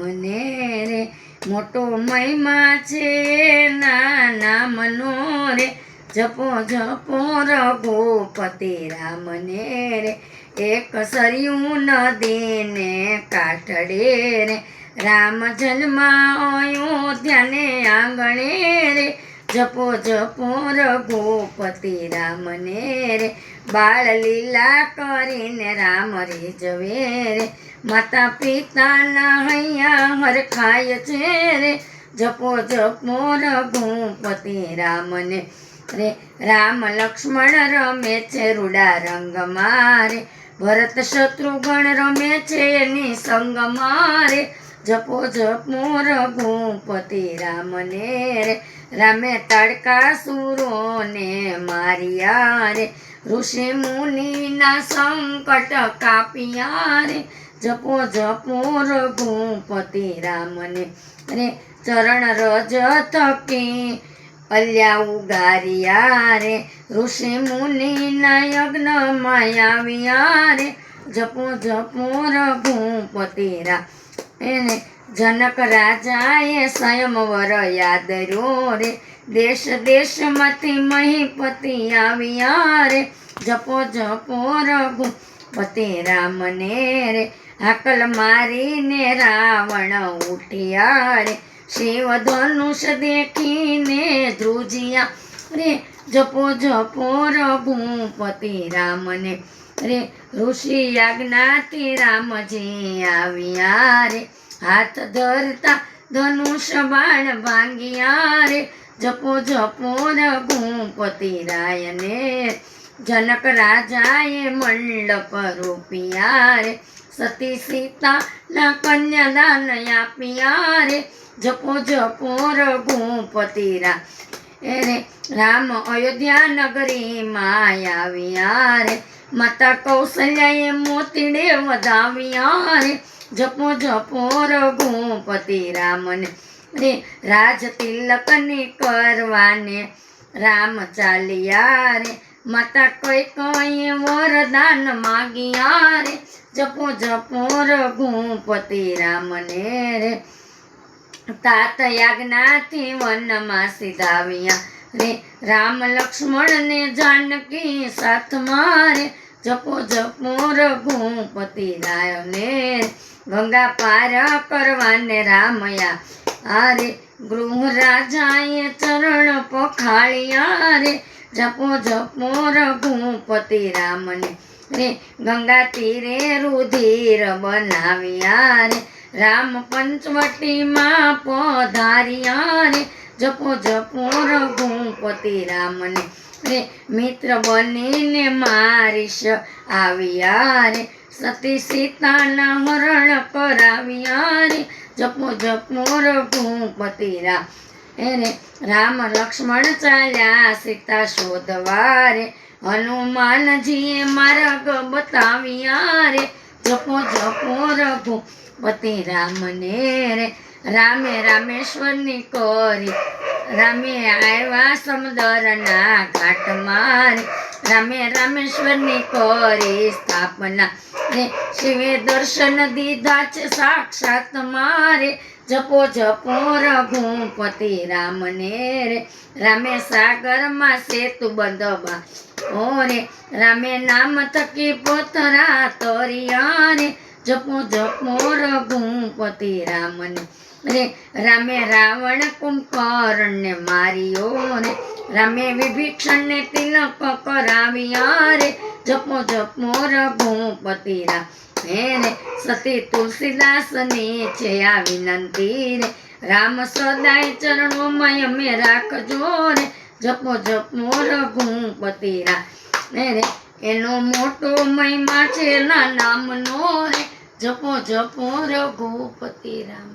રામને રે મોટો મહિમા છે એના નામનો રે જપો જપો રઘુપતિ રામને રે એક સરયું નદીને કાંઠડે રે રામ જન્માયો ધ્યાને આંગણે રે જપો જપો રઘુપતિ રામને રે બાળ લીલા કરીને રામ રીઝવે રે માતા પિતાના હૈયા હરખાય છે રે જપો જપો રઘુપતિ રામને રે રામ લક્ષ્મણ રમે છે રૂડા રંગમાં રે ભરત શત્રુઘ્ન રમે છે એની સંગમાં રે જપો જપો રઘુપતિ રામને રે રામે તાડકાસુરોને માર્યા રે ઋષિ મુનિના સંકટ કાપ્યા રે જપો જપો રઘુપતિ રામને રે ચરણ રજ થકી અલ્યા ઉગાર્યા રે ઋષિ મુનિના યજ્ઞમાં આવ્યા રે જપો જપો રઘુપતિ રામ એને જનક રાજાએ સ્વયંવર યાદર્યો રે દેશ દેશમાંથી મહીપતિ આવ્યા રે જપો જપો રઘુપતિ રામને રે હાકલ મારીને રાવણ ઉઠ્યા રે શિવ ધનુષ દેખીને ધ્રુજ્યા રે જપો જપો રઘુપતિ રામને રે ઋષિ યાજ્ઞાથી રામજી આવ્યા રે હાથ ધરતા ધનુષ બાણ ભાંગ્યા રે જપો જપો રઘુપતિ રાયને જનક રાજાએ મંડપ રૂપિયા રે સતી સીતાના કન્યાદાન આપ્યા રે જપો જપો રઘુપતિ રે રામ અયોધ્યા નગરીમાં આવ્યા રે માતા કૌશલ્યાએ મોતીડે વધાવ્યા રે જપો જપો રઘુપતિ રામને રે રાજ તિલકની કરવાને રામ ચાલ્યા રે માતા કઈ કઈ વરદાન માગ્યા રે જપો જપો રઘુપતિ રામને રે તાત યાજ્ઞાથી વનમાં સીધાવ્યા રે રામ લક્ષ્મણને જાનકી સાથમાં રે જપો જપો રઘુપતિ રામને ગંગા પાર કરવાને રામયા આરે ગૃહ રાજાએ ચરણ પખાળ્યા રે જપો જપો રઘુપતિ રામને રે ગંગા તીરે રુધિર બનાવ્યા રે રામ પંચવટીમાં પધાર્યા રે જપો જપો રઘુપતિ રામને રે મિત્ર બનીને મારીશ આવ્યા રે સતી સીતાના હરણ કરાવ્યા રે જપો જપો રઘુપતિ રામ રે રામ લક્ષ્મણ ચાલ્યા સીતા શોધવા રે હનુમાનજીએ માર્ગ બતાવ્યા રે જપો જપો રઘુપતિ રામને રે રામે રામેશ્વરની કરી રામે આવ્યા સમુદ્રના ઘાટમાં રે રામે રામેશ્વરની કરી સ્થાપના રે શિવે દર્શન દીધા છે સાક્ષાત મારે જપો જપો રઘુપતિ રામને રે રામે સાગરમાં સેતુ બંધવા ઓ રે રામે નામ થકી પોતરા તોર્યા રે જપો જપો રઘુપતિ રામને રે રામે રાવણ કુંભકર્ણને માર્યો રે રામે વિભીષણને તિલક કરાવ્યા રે જપો જપો રઘુપતિ રામ રે સતી તુલસીદાસની છે આ વિનંતી રે રામ સદાય ચરણોમાં અમે રાખજો રે જપો જપો રઘુપતિ રામ રે એનો મોટો મહિમા છે એના નામનો રે જપો જપો રઘુપતિ રામ